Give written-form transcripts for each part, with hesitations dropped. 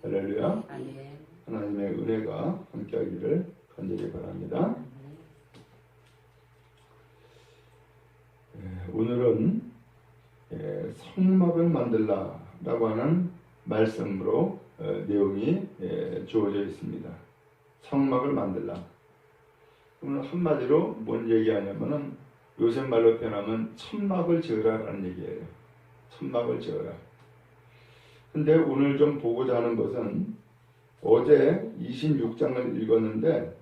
할렐루야. 아멘. 하나님의 은혜가 함께하기를 간절히 바랍니다. 오늘은 성막을 만들라라고 하는 말씀으로 내용이 주어져 있습니다. 성막을 만들라. 오늘 한마디로 뭔 얘기하냐면은 요새 말로 표현하면 천막을 지으라라는 얘기예요. 천막을 지어라. 근데 오늘 좀 보고자 하는 것은 어제 26장을 읽었는데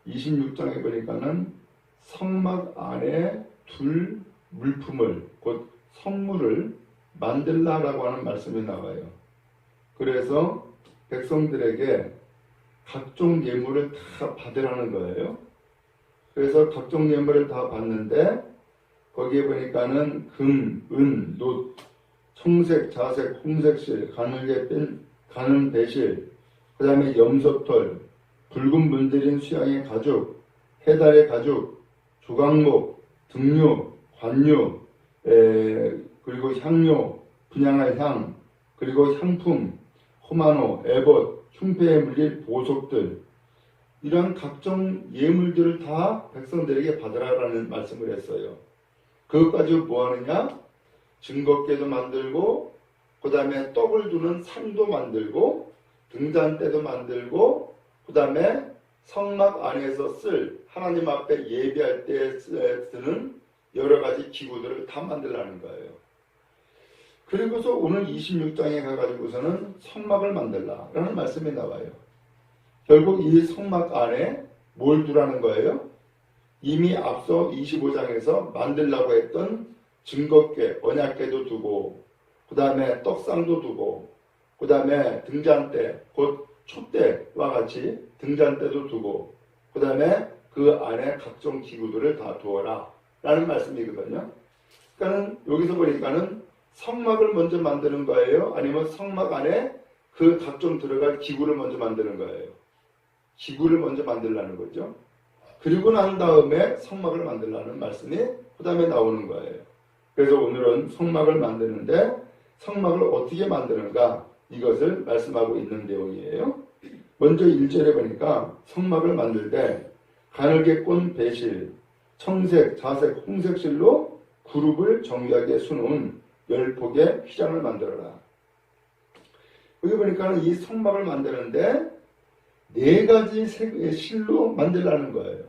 26장에 보니까는 성막 안에 둘 물품을 곧 성물을 만들라라고 하는 말씀이 나와요. 그래서 백성들에게 각종 예물을 다 받으라는 거예요. 그래서 각종 예물을 다 받는데 거기에 보니까는 금, 은, 놋, 청색, 자색, 홍색실, 가는 배실, 그 다음에 염소털, 붉은 문드린 수양의 가죽, 해달의 가죽, 조각목, 등류, 관류, 그리고 향료, 분향할 향, 그리고 향품, 호마노, 에봇, 흉패에 물릴 보석들, 이런 각종 예물들을 다 백성들에게 받으라라는 말씀을 했어요. 그것 가지고 뭐 하느냐? 증거궤도 만들고, 그 다음에 떡을 두는 산도 만들고, 등잔대도 만들고, 그 다음에 성막 안에서 쓸 하나님 앞에 예배할 때 쓰는 여러 가지 기구들을 다 만들라는 거예요. 그리고서 오늘 26장에 가가지고서는 성막을 만들라라는 말씀이 나와요. 결국 이 성막 안에 뭘 두라는 거예요? 이미 앞서 25장에서 만들라고 했던 증거궤, 언약궤도 두고, 그 다음에 떡상도 두고, 그 다음에 등잔대, 곧 촛대와 같이 등잔대도 두고, 그 다음에 그 안에 각종 기구들을 다 두어라 라는 말씀이거든요. 그러니까 여기서 보니까는 성막을 먼저 만드는 거예요? 아니면 성막 안에 그 각종 들어갈 기구를 먼저 만드는 거예요? 기구를 먼저 만들라는 거죠. 그리고 난 다음에 성막을 만들라는 말씀이 그 다음에 나오는 거예요. 그래서 오늘은 성막을 만드는데 성막을 어떻게 만드는가 이것을 말씀하고 있는 내용이에요. 먼저 1절에 보니까 성막을 만들 때 가늘게 꼰 배실, 청색, 자색, 홍색실로 그룹을 정교하게 수놓은 10폭의 휘장을 만들어라. 여기 보니까 이 성막을 만드는데 4가지 실로 만들라는 거예요.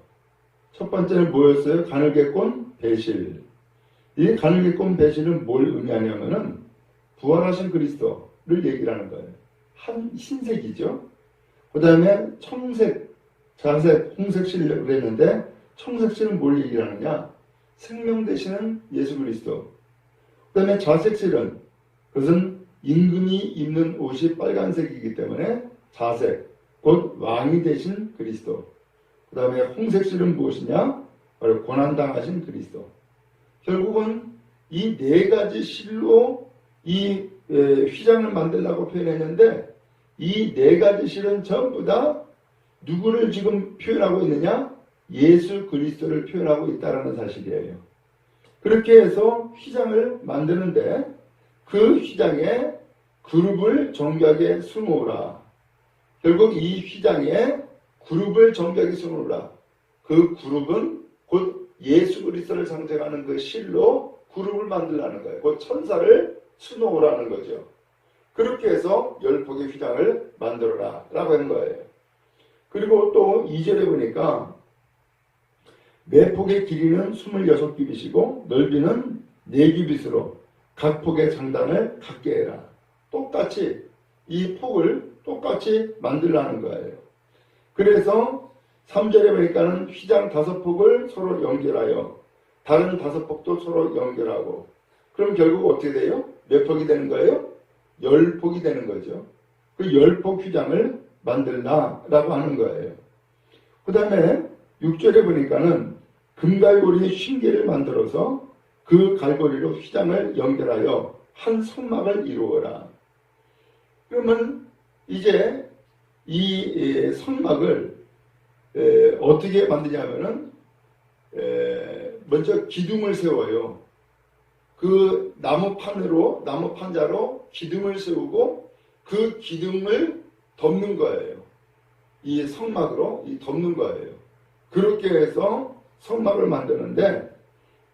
첫 번째는 뭐였어요? 가늘게 꼰 배실. 이 가늘게 꼰 배실은 뭘 의미하냐면은 부활하신 그리스도를 얘기를 하는 거예요. 흰색이죠. 그 다음에 청색, 자색, 홍색실이라고 그랬는데 청색실은 뭘 얘기를 하느냐? 생명 되시는 예수 그리스도. 그 다음에 자색실은 그것은 임금이 입는 옷이 빨간색이기 때문에 자색, 곧 왕이 되신 그리스도. 그 다음에 홍색실은 무엇이냐? 바로 고난당하신 그리스도. 결국은 이 4가지 실로 이 휘장을 만들라고 표현했는데 이 4가지 실은 전부 다 누구를 지금 표현하고 있느냐? 예수 그리스도를 표현하고 있다는 사실이에요. 그렇게 해서 휘장을 만드는데 그 휘장에 그룹을 정교하게 수놓으라. 결국 이 휘장에 그룹을 정교하게 수놓으라. 그 그룹은 곧 예수 그리스도를 상징하는 그 실로 그룹을 만들라는 거예요. 곧 천사를 수놓으라는 거죠. 그렇게 해서 10폭의 휘장을 만들어라 라고 하는 거예요. 그리고 또 2절에 보니까 매 폭의 길이는 26규빗이고 넓이는 4규빗으로 각 폭의 장단을 같게 해라. 똑같이 이 폭을 똑같이 만들라는 거예요. 그래서 3절에 보니까는 휘장 5폭을 서로 연결하여 다른 5폭도 서로 연결하고 그럼 결국 어떻게 돼요? 몇 폭이 되는 거예요? 10폭이 되는 거죠. 그 10폭 휘장을 만들라라고 하는 거예요. 그 다음에 6절에 보니까는 금갈고리 50개를 만들어서 그 갈고리로 휘장을 연결하여 한 성막을 이루어라. 그러면 이제 이 성막을 어떻게 만드냐면은 먼저 기둥을 세워요. 그 나무판자로 기둥을 세우고 그 기둥을 덮는 거예요. 이 성막으로 덮는 거예요. 그렇게 해서 성막을 만드는데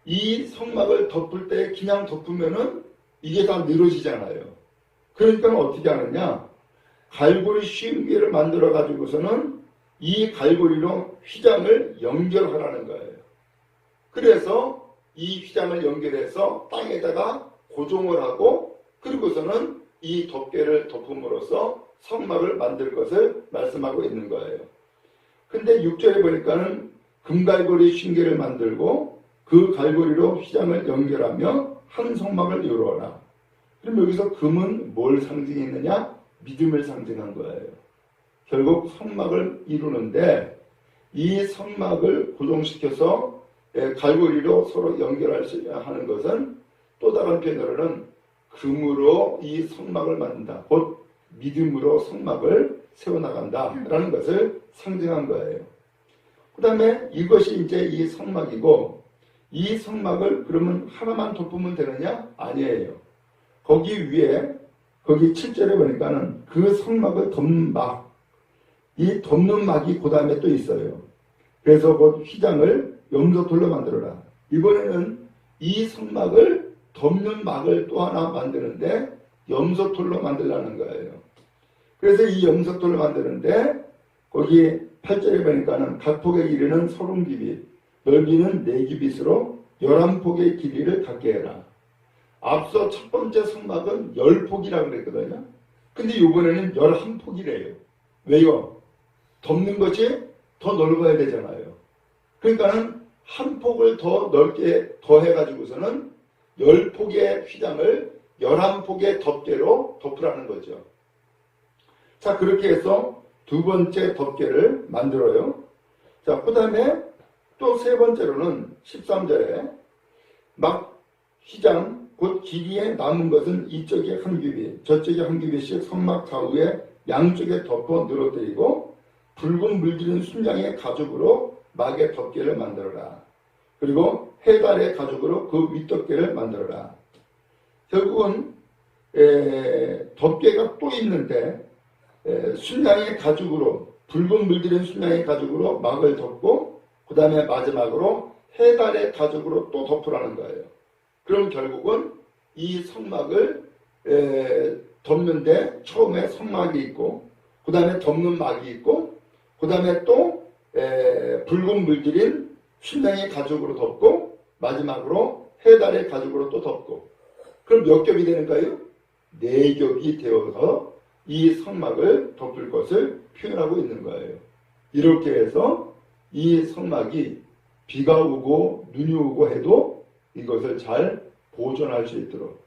이 성막을 덮을 때 그냥 덮으면은 이게 다 늘어지잖아요. 그러니까 어떻게 하느냐? 갈고리 쉼개를 만들어 가지고서는 이 갈고리로 휘장을 연결하라는 거예요. 그래서 이 휘장을 연결해서 땅에다가 고정을 하고 그리고서는 이 덮개를 덮음으로써 성막을 만들 것을 말씀하고 있는 거예요. 근데 6절에 보니까는 금갈고리 쉰개를 만들고 그 갈고리로 휘장을 연결하며 한 성막을 이루어라. 그럼 여기서 금은 뭘 상징했느냐? 믿음을 상징한 거예요. 결국 성막을 이루는데 이 성막을 고정시켜서 갈고리로 서로 연결하는 것은 또 다른 편으로는 금으로 이 성막을 만든다. 곧 믿음으로 성막을 세워나간다라는 것을 상징한 거예요. 그 다음에 이것이 이제 이 성막이고 이 성막을 그러면 하나만 덮으면 되느냐? 아니에요. 거기 위에 거기 7절에 보니까는 그 성막을 덮는 막, 이 덮는 막이 그 다음에 또 있어요. 그래서 곧 휘장을 염소털로 만들어라. 이번에는 이 성막을 덮는 막을 또 하나 만드는데 염소털로 만들라는 거예요. 그래서 이 염소털로 만드는데 거기 8절에 보니까는 각 폭의 길이는 30규빗, 넓이는 4규빗으로 11폭의 길이를 갖게 해라. 앞서 첫 번째 성막은 10폭이라고 그랬거든요. 근데 이번에는 11폭이래요. 왜요? 덮는 것이 더 넓어야 되잖아요. 그러니까는 한 폭을 더 넓게 더해가지고서는 10폭의 휘장을 11폭의 덮개로 덮으라는 거죠. 자, 그렇게 해서 두 번째 덮개를 만들어요. 자, 그 다음에 또 세 번째로는 13절에 막 휘장, 곧 길이에 남은 것은 이쪽에 한 규빗, 저쪽에 한 규빗씩 성막 좌우에 양쪽에 덮어 늘어뜨리고 붉은 물들인 순양의 가죽으로 막의 덮개를 만들어라. 그리고 해달의 가죽으로 그 윗덮개를 만들어라. 결국은 덮개가 또 있는데 순양의 가죽으로 붉은 물들인 순양의 가죽으로 막을 덮고 그 다음에 마지막으로 해달의 가죽으로 또 덮으라는 거예요. 그럼 결국은 이 성막을 덮는데 처음에 성막이 있고 그 다음에 덮는 막이 있고 그 다음에 또 붉은 물들인 순양의 가죽으로 덮고 마지막으로 해달의 가죽으로 또 덮고 그럼 몇 겹이 되는가요? 4겹이 되어서 이 성막을 덮을 것을 표현하고 있는 거예요. 이렇게 해서 이 성막이 비가 오고 눈이 오고 해도 이것을 잘 보존할 수 있도록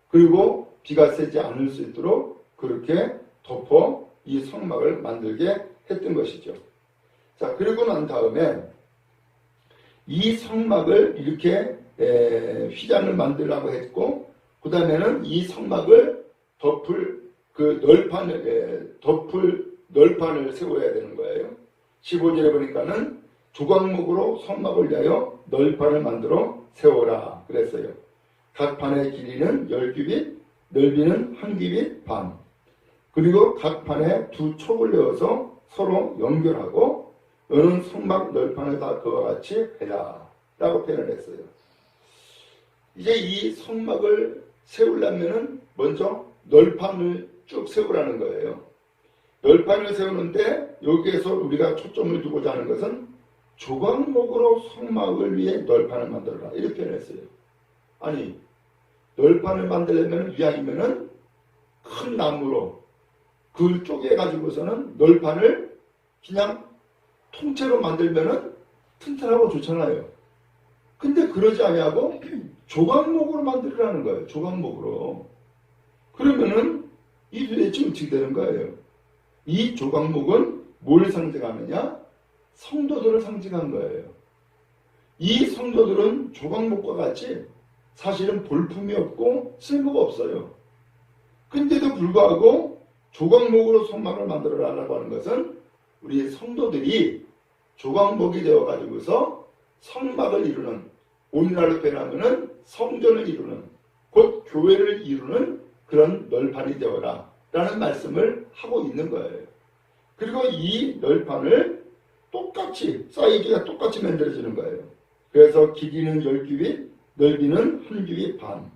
그리고 비가 새지 않을 수 있도록 그렇게 덮어 이 성막을 만들게 했던 것이죠. 자, 그리고 난 다음에 이 성막을 이렇게 휘장을 만들라고 했고 그 다음에는 이 성막을 덮을 널판을 세워야 되는 거예요. 15절에 보니까는 조각목으로 성막을 위하여 널판을 만들어 세워라 그랬어요. 각 판의 길이는 10규빗, 넓이는 1규빗 반. 그리고 각 판에 2촉을 내어서 서로 연결하고 너는 성막 널판을 다 그와 같이 해라 라고 표현을 했어요. 이제 이 성막을 세우려면은 먼저 널판을 쭉 세우라는 거예요. 널판을 세우는데 여기에서 우리가 초점을 두고자 하는 것은 조각목으로 성막을 위해 널판을 만들어라 이렇게 표현했어요. 아니 널판을 만들려면 이왕이면은 큰 나무로 그걸 쪼개가지고서는 널판을 그냥 통째로 만들면은 튼튼하고 좋잖아요. 근데 그러지 아니하고 조각목으로 만들으라는 거예요. 조각목으로. 그러면은 이 도대체 어떻게 되는 거예요? 이 조각목은 뭘 상징하느냐? 성도들을 상징한 거예요. 이 성도들은 조각목과 같이 사실은 볼품이 없고 쓸모가 없어요. 근데도 불구하고 조각목으로 성막을 만들어라라고 하는 것은 우리 성도들이 조각목이 되어가지고서 성막을 이루는, 오늘날로 표현하면은 성전을 이루는, 곧 교회를 이루는 그런 널판이 되어라. 라는 말씀을 하고 있는 거예요. 그리고 이 널판을 똑같이 사이즈가 똑같이 만들어지는 거예요. 그래서 길이는 10규빗, 넓이는 1규빗 반.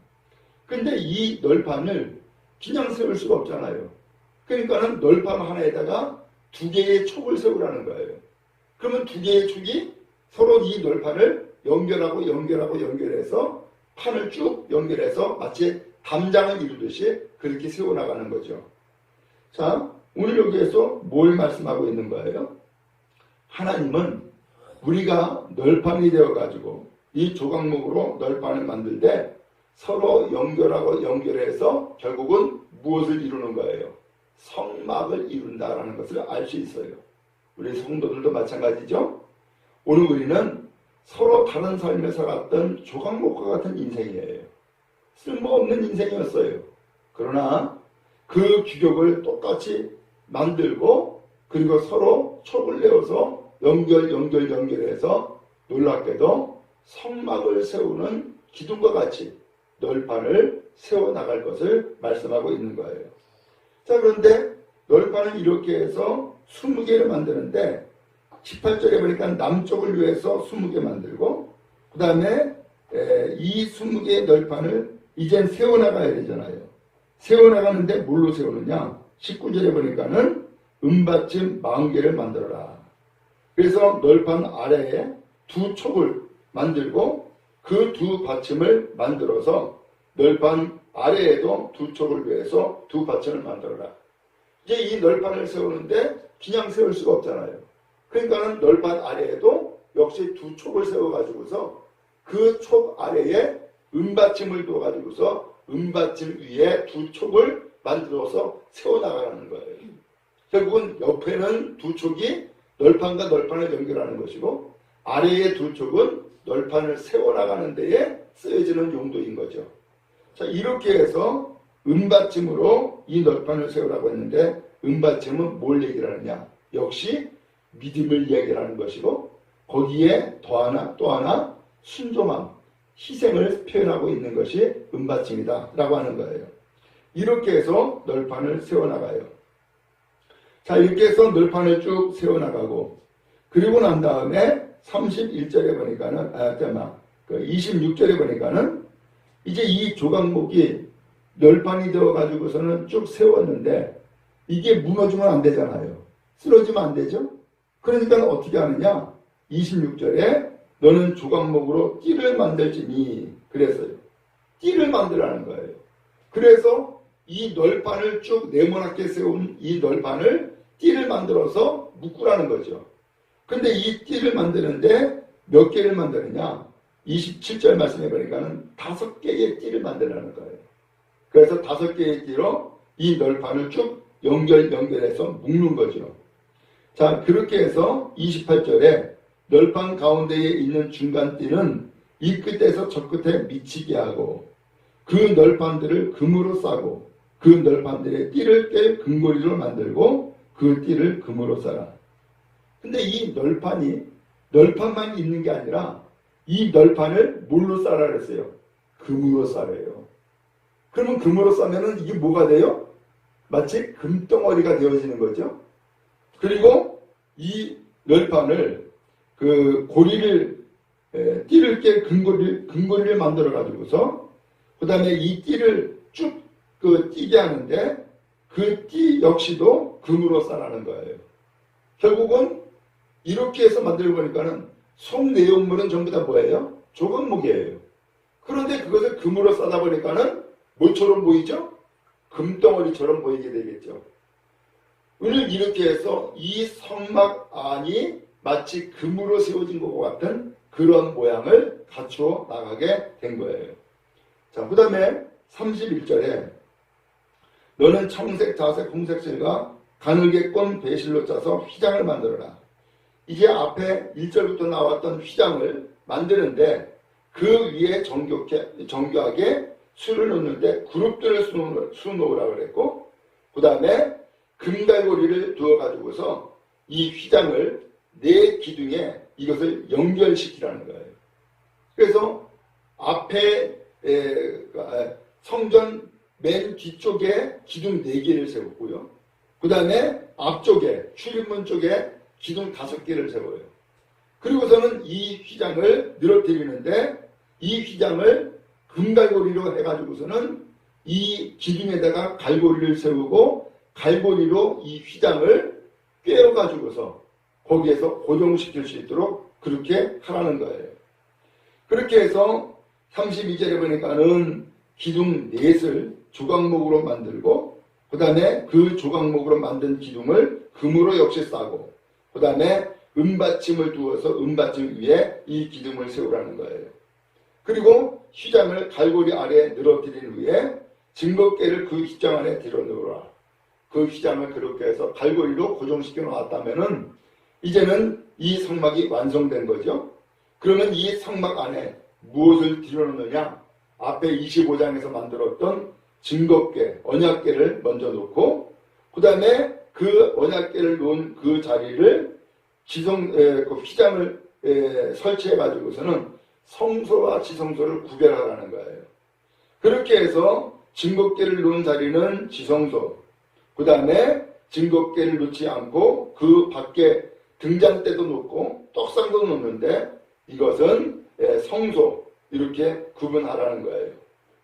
근데 이 널판을 그냥 세울 수가 없잖아요. 그러니까는 널판 하나에다가 2개의 촉을 세우라는 거예요. 그러면 2개의 촉이 서로 이 널판을 연결해서 판을 쭉 연결해서 마치 담장을 이루듯이 그렇게 세워나가는 거죠. 자, 오늘 여기에서 뭘 말씀하고 있는 거예요? 하나님은 우리가 널판이 되어가지고 이 조각목으로 널판을 만들 때 서로 연결해서 결국은 무엇을 이루는 거예요? 성막을 이룬다라는 것을 알 수 있어요. 우리 성도들도 마찬가지죠. 오늘 우리는 서로 다른 삶을 살았던 조각목과 같은 인생이에요. 쓸모없는 인생이었어요. 그러나 그 규격을 똑같이 만들고 그리고 서로 촉을 내어서 연결해서 놀랍게도 성막을 세우는 기둥과 같이 널판을 세워나갈 것을 말씀하고 있는 거예요. 자, 그런데 널판을 이렇게 해서 20개를 만드는데 18절에 보니까 남쪽을 위해서 20개 만들고 그 다음에 이 20개의 널판을 이젠 세워나가야 되잖아요. 세워나가는데 뭘로 세우느냐? 19절에 보니까는 은받침 40개를 만들어라. 그래서 널판 아래에 2촉을 만들고 그 2받침을 만들어서 널판 아래에도 2촉을 위해서 2받침을 만들어라. 이제 이 널판을 세우는데 그냥 세울 수가 없잖아요. 그러니까는 널판 아래에도 역시 2촉을 세워가지고서 그 촉 아래에 은받침을 둬가지고서 은받침 위에 2촉을 만들어서 세워나가는 거예요. 결국은 옆에는 2촉이 널판과 널판을 연결하는 것이고 아래의 2촉은 널판을 세워나가는 데에 쓰여지는 용도인 거죠. 자, 이렇게 해서 은받침으로 이 널판을 세우라고 했는데 은받침은 뭘 얘기를 하느냐? 역시 믿음을 이야기하는 것이고 거기에 또 하나 순종함, 희생을 표현하고 있는 것이 은받침이다 라고 하는 거예요. 이렇게 해서 널판을 세워나가요. 자, 이렇게 해서 널판을 쭉 세워나가고 그리고 난 다음에 31절에 보니까는 26절에 보니까는 이제 이 조각목이 널판이 되어 가지고서는 쭉 세웠는데 이게 무너지면 안 되잖아요. 쓰러지면 안 되죠. 그러니까 어떻게 하느냐? 26절에 너는 조각목으로 띠를 만들지니 그랬어요. 띠를 만들라는 거예요. 그래서 이 널판을 쭉 네모나게 세운 이 널판을 띠를 만들어서 묶으라는 거죠. 근데 이 띠를 만드는데 몇 개를 만드느냐? 27절 말씀해 보니까는 5개의 띠를 만들라는 거예요. 그래서 5개의 띠로 이 널판을 쭉 연결해서 묶는 거죠. 자, 그렇게 해서 28절에 널판 가운데에 있는 중간띠는 이 끝에서 저 끝에 미치게 하고 그 널판들을 금으로 싸고 그 널판들의 띠를 깰 금고리로 만들고 그 띠를 금으로 싸라. 근데 이 널판만 있는 게 아니라 이 널판을 뭘로 싸라 그랬어요? 금으로 싸래요. 그러면 금으로 싸면은 이게 뭐가 돼요? 마치 금덩어리가 되어지는 거죠. 그리고 이 널판을 그 고리를 띠를 깰 금고리를 만들어 가지고서 그 다음에 이 띠를 쭉 띠게 하는데 그 띠 역시도 금으로 싸라는 거예요. 결국은 이렇게 해서 만들고 보니까는 속 내용물은 전부 다 뭐예요? 조각목이에요. 그런데 그것을 금으로 싸다 보니까는 뭐처럼 보이죠? 금덩어리처럼 보이게 되겠죠. 오늘 이렇게 해서 이 성막 안이 마치 금으로 세워진 것과 같은 그런 모양을 갖추어 나가게 된 거예요. 자, 그 다음에 31절에 너는 청색, 자색, 홍색 실과 가늘게 꼰 배실로 짜서 휘장을 만들어라. 이제 앞에 1절부터 나왔던 휘장을 만드는데 그 위에 정교하게 수를 놓는데 그룹들을 수놓으라고 그랬고 그 다음에 금갈고리를 두어가지고서 이 휘장을 4기둥에 이것을 연결시키라는 거예요. 그래서 앞에 성전 맨 뒤쪽에 기둥 4개를 세웠고요. 그 다음에 앞쪽에 출입문 쪽에 기둥 5개를 세워요. 그리고서는 이 휘장을 늘어뜨리는데 이 휘장을 금갈고리로 해가지고서는 이 기둥에다가 갈고리를 세우고 갈고리로 이 휘장을 꿰어가지고서 거기에서 고정시킬 수 있도록 그렇게 하라는 거예요. 그렇게 해서 32절에 보니까는 기둥 넷을 조각목으로 만들고 그 다음에 그 조각목으로 만든 기둥을 금으로 역시 싸고 그 다음에 은받침을 두어서 은받침 위에 이 기둥을 세우라는 거예요. 그리고 휘장을 갈고리 아래에 늘어뜨린 후에 증거궤를 그 휘장 안에 들어 넣으라. 그 휘장을 그렇게 해서 갈고리로 고정시켜 놓았다면은 이제는 이 성막이 완성된 거죠. 그러면 이 성막 안에 무엇을 들여 넣느냐? 앞에 25장에서 만들었던 증거궤, 언약궤를 먼저 놓고 그 다음에 그 언약궤를 놓은 그 자리를 그 휘장을 설치해 가지고서는 성소와 지성소를 구별하라는 거예요. 그렇게 해서 증거궤를 놓은 자리는 지성소, 그 다음에 증거궤를 놓지 않고 그 밖에 등잔대도 놓고 떡상도 놓는데 이것은 성소 이렇게 구분하라는 거예요.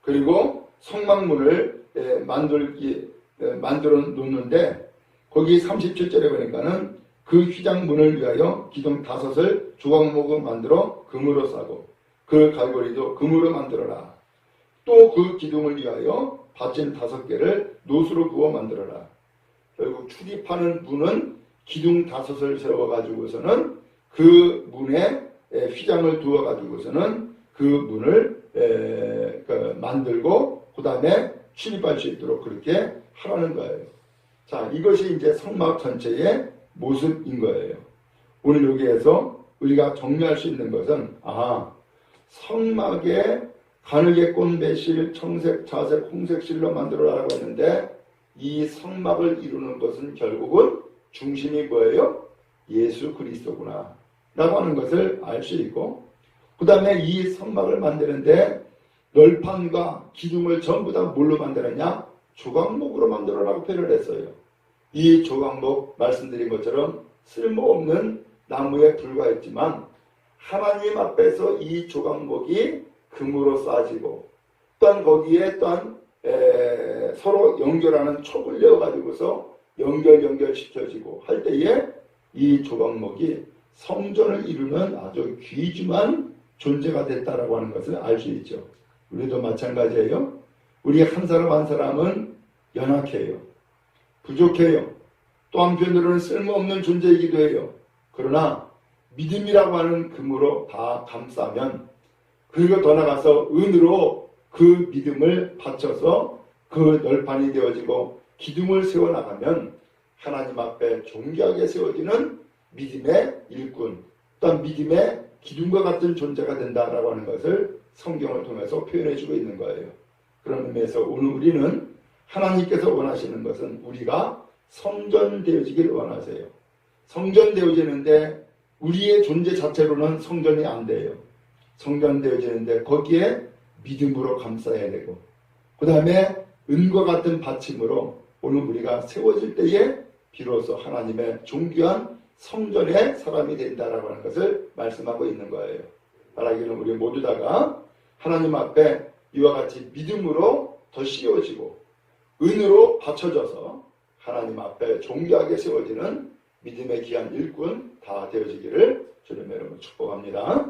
그리고 성막문을 만들어 놓는데 거기 37절에 보니까는 그 휘장문을 위하여 기둥 5을 조각목으로 만들어 금으로 싸고 그 갈고리도 금으로 만들어라. 또 그 기둥을 위하여 받침 5개를 노수로 구워 만들어라. 결국 출입하는 문은 기둥 5을 세워가지고서는 그 문에 휘장을 두어가지고서는 그 문을 만들고 그 다음에 출입할 수 있도록 그렇게 하라는 거예요. 자, 이것이 이제 성막 전체의 모습인 거예요. 오늘 여기에서 우리가 정리할 수 있는 것은 성막에 가늘게 꼰 매실, 청색, 자색, 홍색실로 만들어라고 했는데 이 성막을 이루는 것은 결국은 중심이 뭐예요? 예수 그리스도구나 라고 하는 것을 알 수 있고 그 다음에 이 성막을 만드는데 널판과 기둥을 전부 다 뭘로 만들었냐? 조각목으로 만들어라고 표현을 했어요. 이 조각목 말씀드린 것처럼 쓸모없는 나무에 불과했지만 하나님 앞에서 이 조각목이 금으로 쌓아지고 또한 거기에 또한 서로 연결하는 촉을 내어가지고서 연결시켜지고 할 때에 이 조각목이 성전을 이루는 아주 귀중한 존재가 됐다라고 하는 것을 알 수 있죠. 우리도 마찬가지예요. 우리 한 사람 한 사람은 연약해요. 부족해요. 또 한편으로는 쓸모없는 존재이기도 해요. 그러나 믿음이라고 하는 금으로 다 감싸면 그리고 더 나가서 은으로 그 믿음을 받쳐서 그 널판이 되어지고 기둥을 세워나가면 하나님 앞에 존귀하게 세워지는 믿음의 일꾼 또한 믿음의 기둥과 같은 존재가 된다라고 하는 것을 성경을 통해서 표현해주고 있는 거예요. 그런 의미에서 오늘 우리는 하나님께서 원하시는 것은 우리가 성전되어지기를 원하세요. 성전되어지는데 우리의 존재 자체로는 성전이 안 돼요. 성전되어지는데 거기에 믿음으로 감싸야 되고 그 다음에 은과 같은 받침으로 오늘 우리가 세워질 때에 비로소 하나님의 존귀한 성전의 사람이 된다라고 하는 것을 말씀하고 있는 거예요. 바라기는 우리 모두 다가 하나님 앞에 이와 같이 믿음으로 더 씌워지고 은으로 받쳐져서 하나님 앞에 존귀하게 세워지는 믿음의 귀한 일꾼 다 되어지기를 주님의 이름으로 축복합니다.